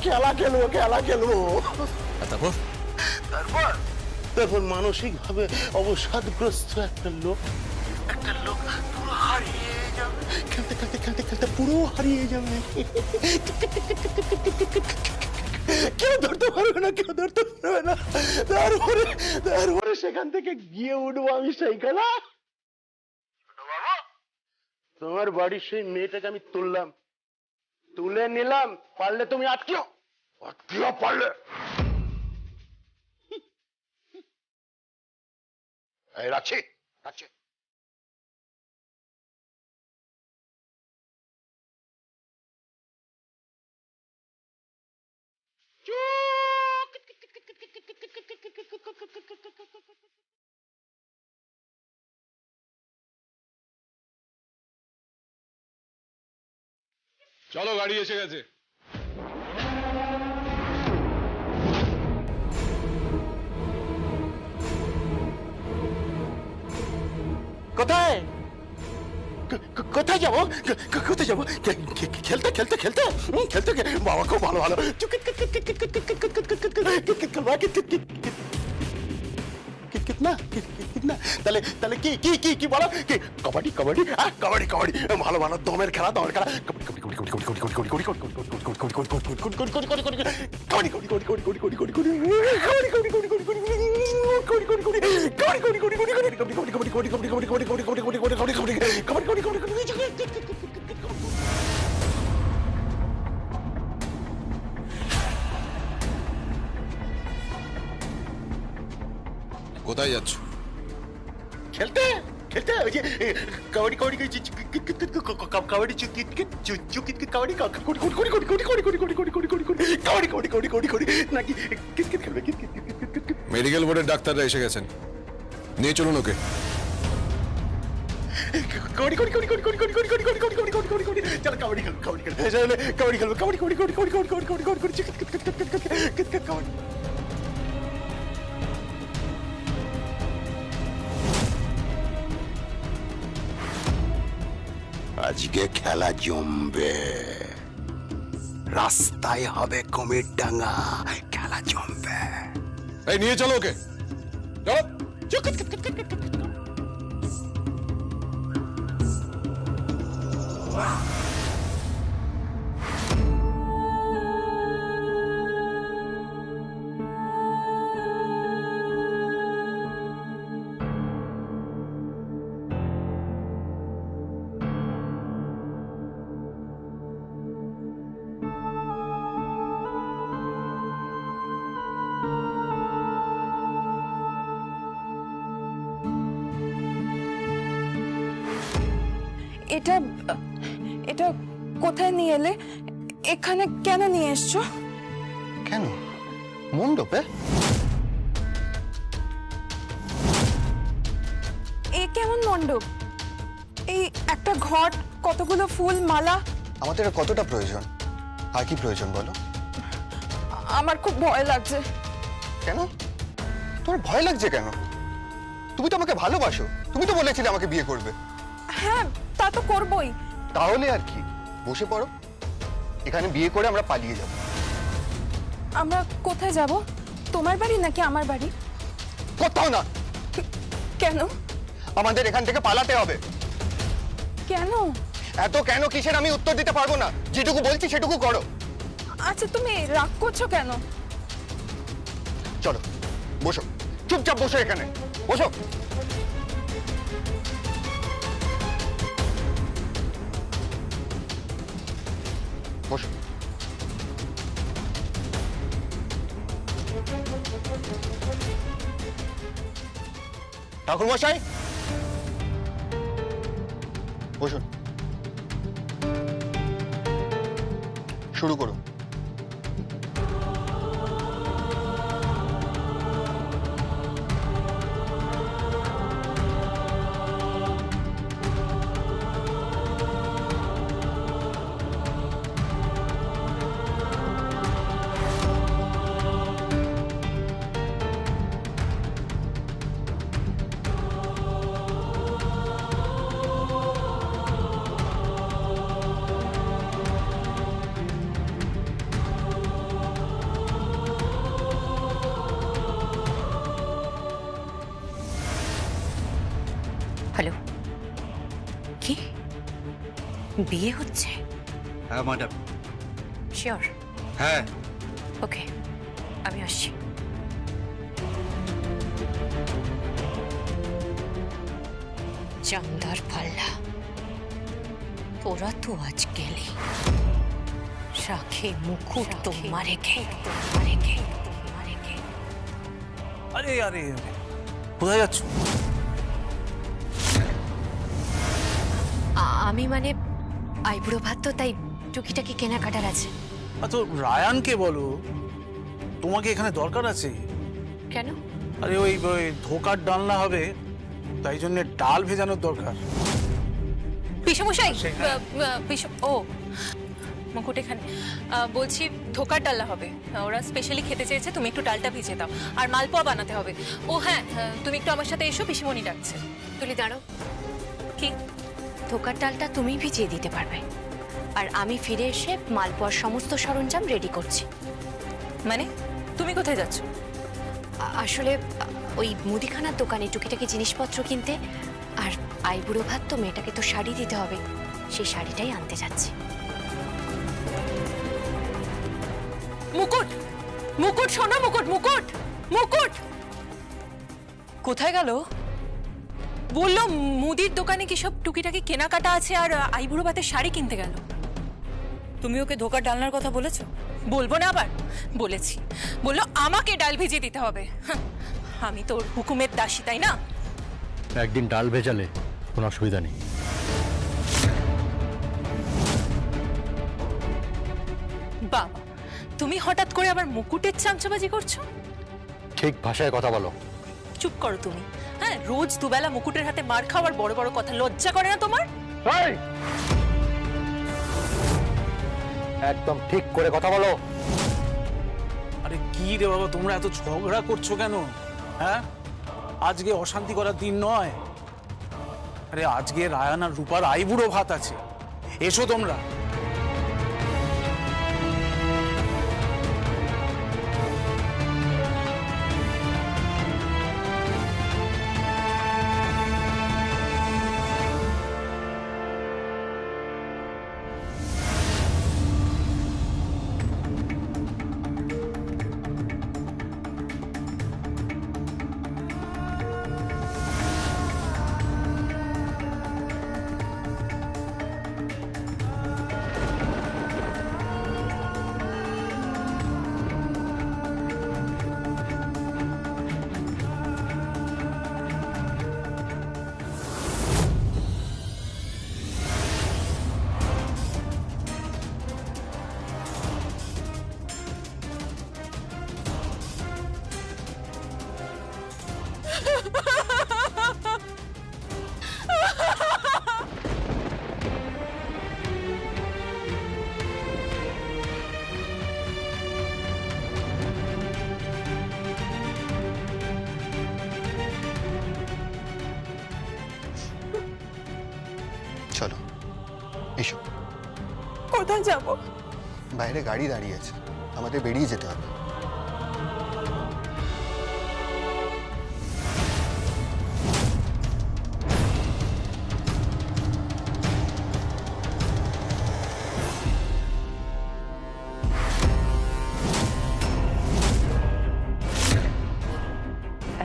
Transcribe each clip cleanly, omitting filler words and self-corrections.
খেলা খেলবো খেলা খেলবো। তারপর তারপর তারপর মানসিক ভাবে অবসাদগ্রস্ত একটা লোক পুরো হারিয়ে যাবে, খেলতে খেলতে খেলতে খেলতে পুরো হারিয়ে যাবে। কেউ ধরতে পারবে না, কেউ ধরতে পারবে না। তারপরে সেখান থেকে গিয়ে উঠবো আমি সেই খেলা। তোমার বাড়ির সেই মেয়েটাকে আমি তুলে নিলাম, পারলে তুমি আটকিও পারলে। রাখছি। চলো, গাড়ি এসে গেছে। কোথায় কোথায় যাবো? কোথায় যাবো? খেলতে খেলতে খেলতে খেলতে বাবা খুব ভালো ভালো কিতনা কিতনা তাহলে তাহলে কি কি কি কি বলো? কি কবাডি কবাডি কবাডি কবাডি ভালো ভালো দমের খেলা কোথায় যাচ্ছ? খেলতে খেলতে ওই যে কবাডি কবাডি কবাডি কবাডি নাকি কিতকিত খেলবে? মেডিকেল বোর্ডের ডাক্তাররা এসে গেছেন, নিয়ে চলুন ওকে। কবাডি কবাডি কবাডি কবাডি কবাডি কবাডি কবাডি কবাডি কবাডি কবাডি কবাডি কবাডি চল কবাডি খেলবো কবাডি খেলবো কবাডি কবাডি কবাডি কবাডি কবাডি কবাডি কবাডি কবাডি কবাডি কবাডি। আজকে খেলা জমবে, রাস্তায় হবে কুমির ডাঙ্গা, খেলা জমবে। এই নিয়ে চলো ওকে, চলো। এটা এটা কোথায় নিয়ে এলে? এখানে কেন নিয়ে এসছো? কেন মণ্ডপে? এ কেমন মণ্ডপ? এই একটা ঘট, কতগুলো ফুল, মালা। আমাদের কতটা প্রয়োজন? আর কি প্রয়োজন বলো? আমার খুব ভয় লাগছে। কেন তোমার ভয় লাগছে কেন? তুমি তো আমাকে ভালোবাসো, তুমি তো বলেছিলে আমাকে বিয়ে করবে। হ্যাঁ, তা তো করবই। তাহলে আর কি, বসে পড়ো, এখানে বিয়ে করে আমরা পালিয়ে যাব। আমরা কোথায় যাব? তোমার বাড়ি নাকি আমার বাড়ি? কোথাও না। কেন? আমাদের এখান থেকে পালাতে হবে। কেন? এত কেন কিসের আমি উত্তর দিতে পারবো না, যেটুকু বলছি সেটুকু করো। আচ্ছা, তুমি রাগ করছো কেন? চলো বসো, চুপচাপ বসো, এখানে বসো। বসো। ঠাকুর মশাই বসুন, শুরু করুন। বিয়ে হচ্ছে? হ্যাঁ ম্যাডাম। শিওর? হ্যাঁ। ওকে, আমি আসছি। জামদার পাল্লা, তোরা তো আজ গেলি। রাখে মুকুট তো মারে গে। আরে আরে কোথায় যাচ্ছ? আমি মানে আইবুড়ো ভাত তো, তাই টুকিটাকি কেনাকাটার আছে। তো রায়ানকে বলো তোমাকে এখানে দরকার আছে। কেন? আরে ওই ধোকার ডালনা হবে, তাই জন্য ডাল ভেজানোর দরকার। পিসমশাই, হ্যাঁ। ও মুকুট এখানে। বলছি ধোকার ডালনা হবে, ওরা স্পেশালি খেতে চেয়েছে, তুমি একটু ডালটা ভিজে দাও। আর মালপোয়া বানাতে হবে। ও হ্যাঁ, তুমি একটু আমার সাথে এসো, পিসিমণি ডাকছে। তুলি দাঁড়াও। কি? ধোকার ডালটা তুমি ভিজিয়ে দিতে পারবে, আর আমি ফিরে এসে মালপোয়ার সমস্ত সরঞ্জাম রেডি করছি। মানে তুমি কোথায় যাচ্ছ? আসলে ওই মুদিখানার দোকানে টুকিটাকি জিনিসপত্র কিনতে, আর আইবুড়ো ভাত তো মেয়েটাকে তো শাড়ি দিতে হবে, সেই শাড়িটাই আনতে যাচ্ছি। মুকুট, মুকুট শোনো, মুকুট মুকুট মুকুট কোথায় গেল? বললো মুদির দোকানে কি সব টুকিটাকি কেনাকাটা আছে, আর আইবুড়ো ভাতের শাড়ি কিনতে গেল। তুমি ওকে ধোকার ডালনার কথা বলেছো? বলবো না আবার? বলেছি। বললো আমাকে ডাল ভিজিয়ে দিতে হবে। হাহ, আমি তোর হুকুমের দাসী, তাই না? একদিন ডাল ভেজালে কোনো অসুবিধা নেই। বাবা, তুমি হঠাৎ করে আবার মুকুটের চামচাবাজি করছো? ঠিক ভাষায় কথা বলো। চুপ করো তুমি। হ্যাঁ, রোজ দুবেলা মুকুটের হাতে মার খাওয়ার বড় বড় কথা লজ্জা করে না তোমার? একদম ঠিক করে কথা বলো। আরে কি রে বাবা, তোমরা এত ঝগড়া করছো কেন? হ্যাঁ, আজকে অশান্তি করার দিন নয়। আরে আজকে রায়ান আর রূপার আইবুড়ো ভাত আছে, এসো তোমরা। চলো এসো। কোথায় যাব? বাইরে গাড়ি দাঁড়িয়ে আছে, আমাদের বেরিয়ে যেতে হবে।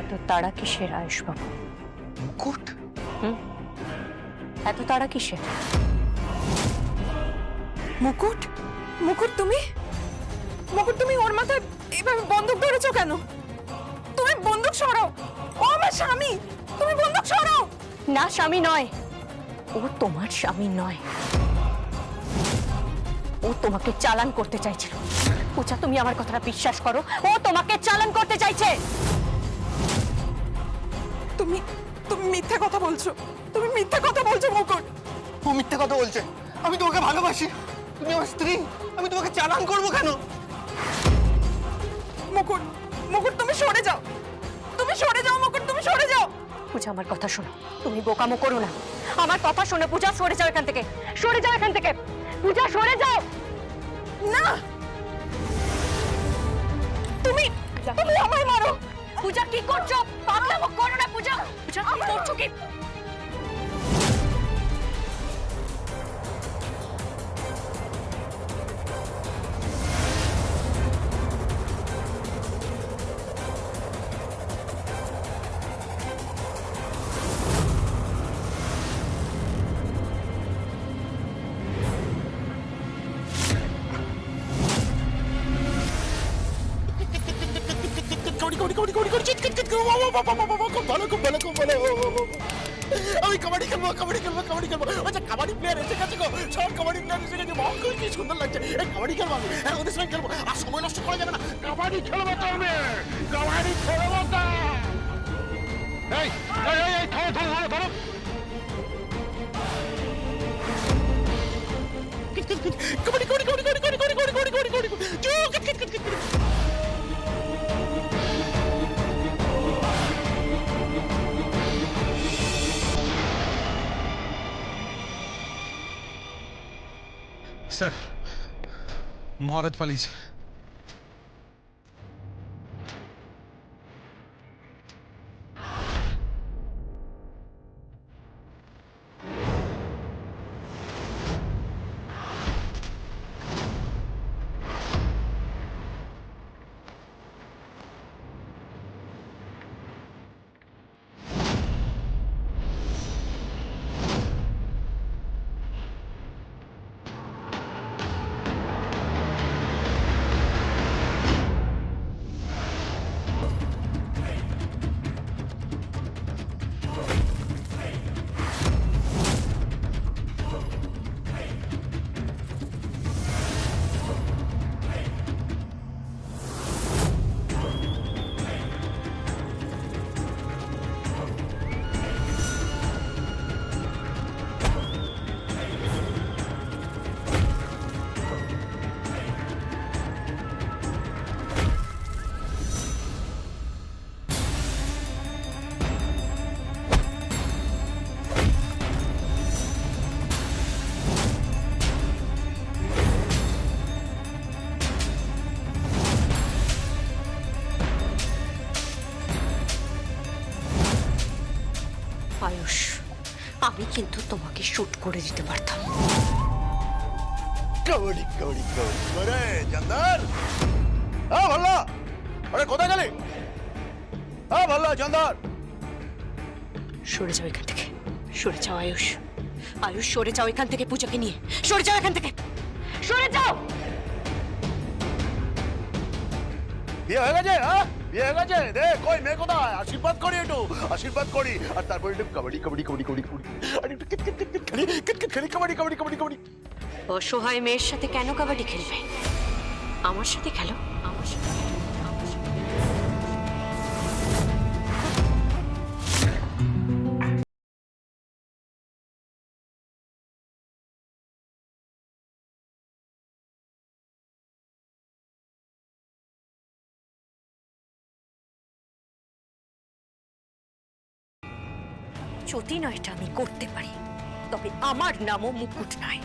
এত তাড়া কিসের আয়ুষবাবু? মুকুট? এত তাড়া কিসের? মুকুট, মুকুট তুমি? মুকুট তুমি ওর মাথায় এভাবে বন্দুক ধরেছো কেন? তুমি বন্দুক সরাও, ও আমার স্বামী, তুমি বন্দুক সরাও। না, স্বামী নয়, ও তোমার স্বামী নয়, ও তোমাকে চালান করতে চাইছিল। পূজা, তুমি আমার কথাটা বিশ্বাস করো, ও তোমাকে চালান করতে চাইছে। তুমি তুমি মিথ্যা কথা বলছো, তুমি মিথ্যা কথা বলছো মুকুট। ও মিথ্যে কথা বলছে। আমি তোমাকে ভালোবাসি, তুমি আমার স্ত্রী, আমি তোমাকে চালান করবো কেন? মুকুট, মুকুট তুমি সরে যাও, তুমি সরে যাও মুকুট, তুমি সরে যাও। পূজা, আমার কথা শোনো, তুমি বোকামো করো না, আমার কথা শোনো। পূজা, সরে যাও এখান থেকে, সরে যাও এখান থেকে। পূজা, সরে যাও। না, তুমি তুমি আমায় মারো। পূজা, কি করছো? পাগলামো করো না পূজা। পূজা, কি করছো কি? খুব ভালো খুব ভালো খুব ভালো আমি কাবাডি খেলবো কাবাডি খেলবো কাবাডি খেলবো আচ্ছা কাবাডি প্লেয়ার এসে গেছে গো সব কাবাডি প্লেয়ার এসে গেছে মা কি সুন্দর লাগছে এই কাবাডি খেলবো আমি হ্যাঁ ওদের সঙ্গে খেলবো আর সময় নষ্ট করা যাবে না কাবাডি খেলবো তো আমি কাবাডি খেলবো তো এই এই এই ধরো ধরো ধরো কাবাডি কাবাডি কাবাডি কাবাডি কাবাডি কাবাডি কাবাডি কাবাডি কাবাডি কাবাডি सर महारत वाली আয়ুষ আমি কিন্তু তোমাকে শুট করে দিতে পারতাম কাবাডি কাবাডি কাবাডি আরে জানদার ভাল্লা আরে কোথায় গেলে ভাল্লা জানদার সরে যাও এখান থেকে সরে যাও আয়ুষ আয়ুষ সরে যাও এখান থেকে পূজাকে নিয়ে সরে যাও এখান থেকে সরে যাও বিয়ে হয়ে গেছে হ্যাঁ বিয়ে হয়ে গেছে দেখ কই মেয়ে কোথায় আশীর্বাদ করি একটু আশীর্বাদ করি আর তারপর একটু কাবাডি কাবাডি কাবাডি কাবাডি কাবাডি আর একটু কিট কিট কিট কিট খেলি কিট কিট খেলি কাবাডি কাবাডি কাবাডি কাবাডি অসহায় মেয়ের সাথে কেন কাবাডি খেলবে আমার সাথে খেলো আমার সাথে যদি নয়টা আমি করতে পারি তবে আমার নামও মুকুট নয়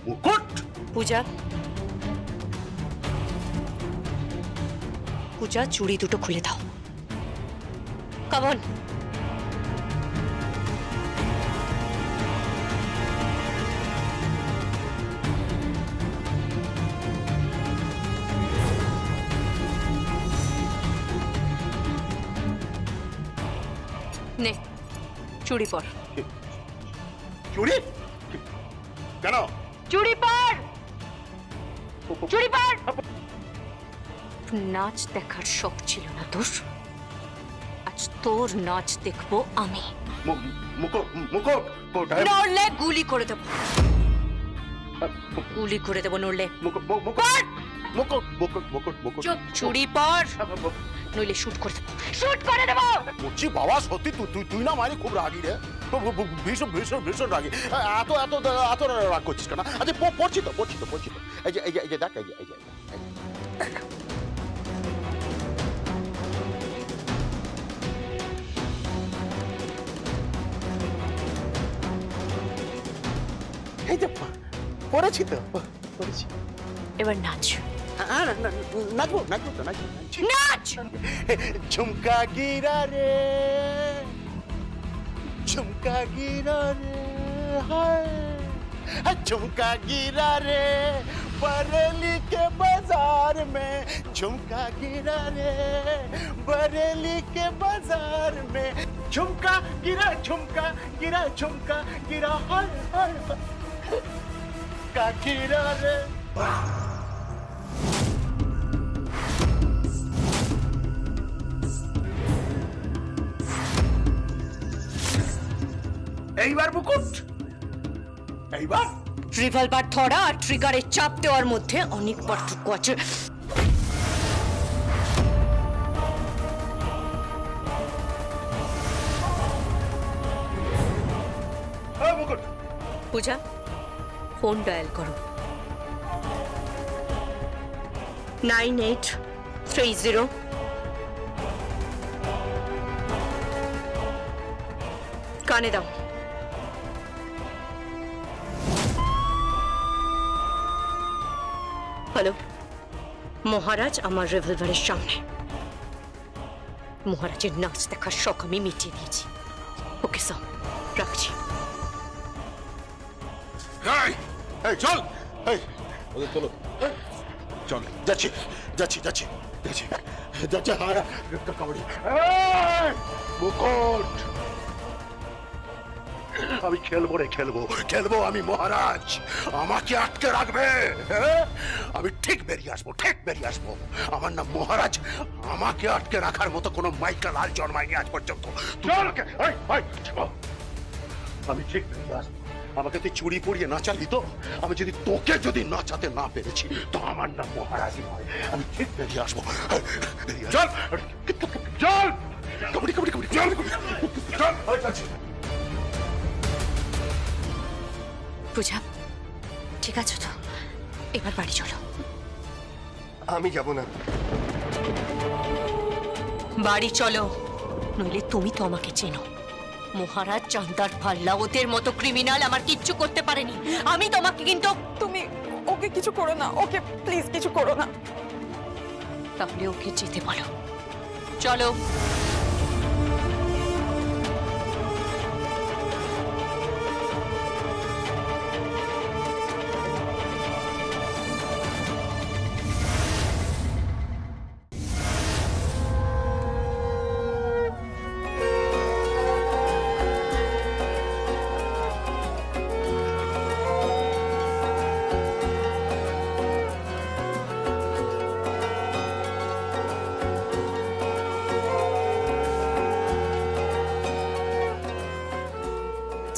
মুকুট পূজা পূজা চুড়ি দুটো খুলে দাও কামন নে চুড়ি পর চুরি কেন চুড়ি পর চুড়ি পর নাচ দেখার শখ ছিল না তোর আজ তোর নাচ দেখবো আমি মুকুট মুকুট কোথায় নড়লে গুলি করে দেবো গুলি করে দেবো নড়লে মুকুট মুকুট মুকুট মুকুট মুকুট মুকুট চুপ চুড়ি পর নইলে শুট করে দেবো শুট করে দেবো বলছি বাবা সত্যি তুই তুই তুই না মানে খুব রাগি রে ভীষণ ভীষণ ভীষণ রাগি এত এত এত রাগ করছিস কেন আচ্ছা পড়ছি তো পড়ছি তো পড়ছি তো এই যে এই যে এই যে দেখ এই যে এই যে এই যে পড়েছি তো পড়েছি এবার নাচ নাচবো নাচবো তো নাচবো নাচ झुमका गिरा रे झुमका गिरा रे हाय झुमका गिरा रे बरेली के बाजार में झुमका गिरा रे बरेली के बाजार में झुमका गिरा झुमका गिरा हाय हाय का गिरा रे এইবার মুকুট, এইবার রিভলভার ধরা আর ট্রিগারের চাপ দেওয়ার মধ্যে অনেক পার্থক্য আছে। মুকুট। পূজা, ফোন ডায়াল করো। 9830। কানে দাও। হ্যালো, মহারাজ আমার রিভলভারের সামনে। মহারাজের নাচ দেখার শখ আমি মিটিয়ে দিয়েছি। ওকে সব রাখছি। এই চল, এই ওদের তোলো, চল। যাচ্ছি যাচ্ছি যাচ্ছি যাচ্ছি যাচ্ছি। কাবাডি মুকুট, আমি খেলবো রে, খেলবো খেলবো। আমি মহারাজ, আমাকে আটকে রাখবে? আমি ঠিক বেরিয়ে আসবো, ঠিক বেরিয়ে আসবো। আমার নাম মহারাজ, আমাকে আটকে রাখার মতো কোনো মাইকেল লাল জন্মায়নি আজ পর্যন্ত। আমি ঠিক বেরিয়ে আসবো। আমাকে তুই চুরি পড়িয়ে নাচালি তো, আমি তোকে নাচাতে না পেরেছি তো আমার নাম মহারাজই নয়। আমি ঠিক বেরিয়ে আসবো। চল চল, কাবাডি কাবাডি কাবাডি, চল চল। পূজা, ঠিক আছে তো? এবার বাড়ি চলো। আমি যাব না। বাড়ি চলো, নইলে তুমি তো আমাকে চেনো। মহারাজ, চান্দার পাল্লা, ওদের মতো ক্রিমিনাল আমার কিচ্ছু করতে পারেনি। আমি তোমাকে কিন্তু... তুমি ওকে কিছু করো না, ওকে প্লিজ কিছু করো না। তাহলে ওকে যেতে বলো। চলো।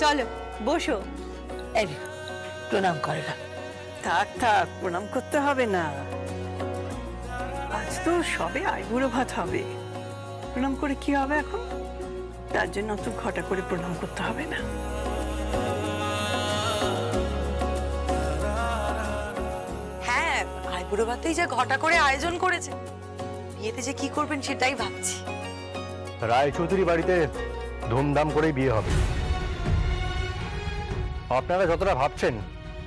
চলো বসো। এই প্রণাম করে না। থাক থাক, প্রণাম করতে হবে না। আজ তো সবে আইবুড়ো ভাত হবে, প্রণাম করে কি হবে এখন? তার জন্য অত ঘটা করে প্রণাম করতে হবে না। হ্যাঁ, আইবুড়ো ভাতেই যা ঘটা করে আয়োজন করেছে, বিয়েতে যে কি করবেন সেটাই ভাবছি। রায়চৌধুরী বাড়িতে ধুমধাম করেই বিয়ে হবে। আপনারা যতটা ভাবছেন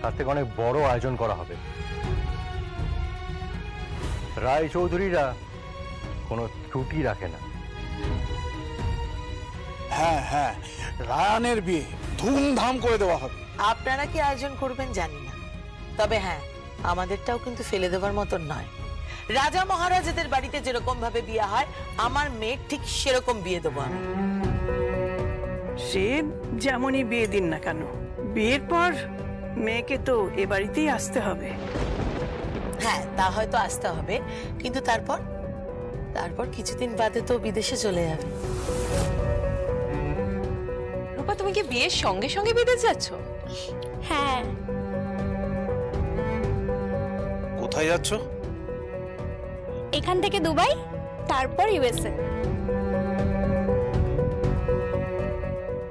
তার থেকে অনেক বড় আয়োজন করা হবে। রায়চৌধুরীরা কোনো ত্রুটি রাখে না। হ্যাঁ হ্যাঁ, রায়ানের বিয়ে ধুমধাম করে দেওয়া হবে। আপনারা কি আয়োজন করবেন জানি না, তবে হ্যাঁ, আমাদেরটাও কিন্তু ফেলে দেওয়ার মতন নয়। রাজা মহারাজাদের বাড়িতে যেরকম ভাবে বিয়ে হয়, আমার মেয়ের ঠিক সেরকম বিয়ে দেবো আমি। সে যেমনই বিয়ে দিন না কেন, বিয়ের পর মেয়েকে তো এ বাড়িতেই আসতে হবে। হ্যাঁ, তা হয়তো আসতে হবে, কিন্তু তারপর তারপর কিছুদিন বাদে তো বিদেশে চলে যাবে। রূপা, তুমি কি বিয়ের সঙ্গে সঙ্গে বিদেশ যাচ্ছ? হ্যাঁ। কোথায় যাচ্ছ? এখান থেকে দুবাই, তারপর ইউএসএ।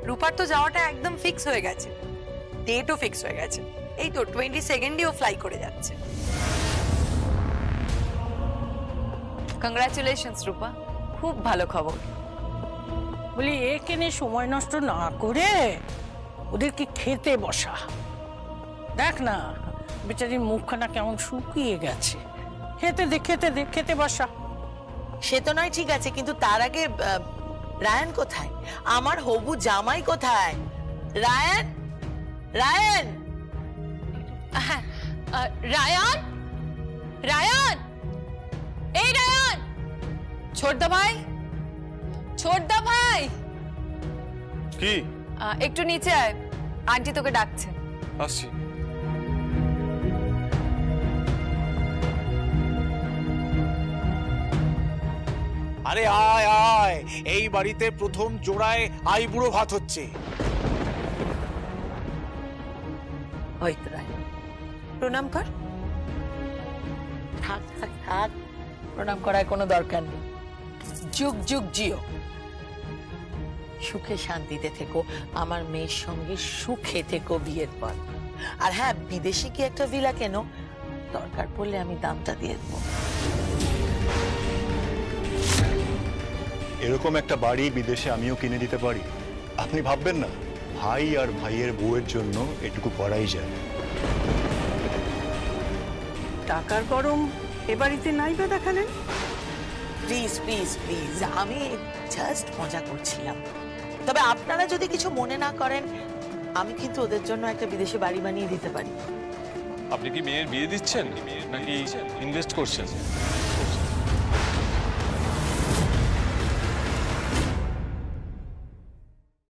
রূপার তো যাওয়াটা একদম ফিক্স হয়ে গেছে, ডেটও ফিক্স হয়ে গেছে। এই তো 22 ফ্লাই করে যাচ্ছে। কংগ্রাচুলেশনস রূপা, খুব ভালো খবর। বলি, এখানে সময় নষ্ট না করে ওদেরকে খেতে বসা। দেখ না, বেচারির মুখখানা কেমন শুকিয়ে গেছে। খেতে দে, খেতে দে, খেতে বসা। সে তো নয় ঠিক আছে, কিন্তু তার আগে রায়ান কোথায়? আমার হবু জামাই কোথায়? রায়ান, রায়ান, রায়ান, রায়ান, এই রায়ান, ছোটদা ভাই, ছোটদা ভাই, কি একটু নিচে আয়, আন্টি তোকে ডাকছে। আসছি। আরে আয় আয়, এই বাড়িতে প্রথম জোড়ায় আইবুড়ো ভাত হচ্ছে। হয়তো রায় প্রণাম কর। থাক থাক থাক, প্রণাম করার কোনো দরকার নেই। যুগ যুগ জিও, সুখে শান্তিতে থেকো, আমার মেয়ের সঙ্গে সুখে থেকো বিয়ের পর। আর হ্যাঁ, বিদেশে কি একটা ভিলা কেন, দরকার পড়লে আমি দামটা দিয়ে দেবো। এরকম একটা বাড়ি বিদেশে আমিও কিনে দিতে পারি। আপনি ভাববেন না, ভাই আর ভাইয়ের বউয়ের জন্য এটুকু করাই যায়। টাকার গরম এ বাড়িতে নাই বা দেখালেন? প্লিজ প্লিজ প্লিজ, আমি জাস্ট মজা করছিলাম। তবে আপনারা যদি কিছু মনে না করেন, আমি কিন্তু ওদের জন্য একটা বিদেশে বাড়ি বানিয়ে দিতে পারি। আপনি কি মেয়ের বিয়ে দিচ্ছেন নাকি ইনভেস্ট করছেন?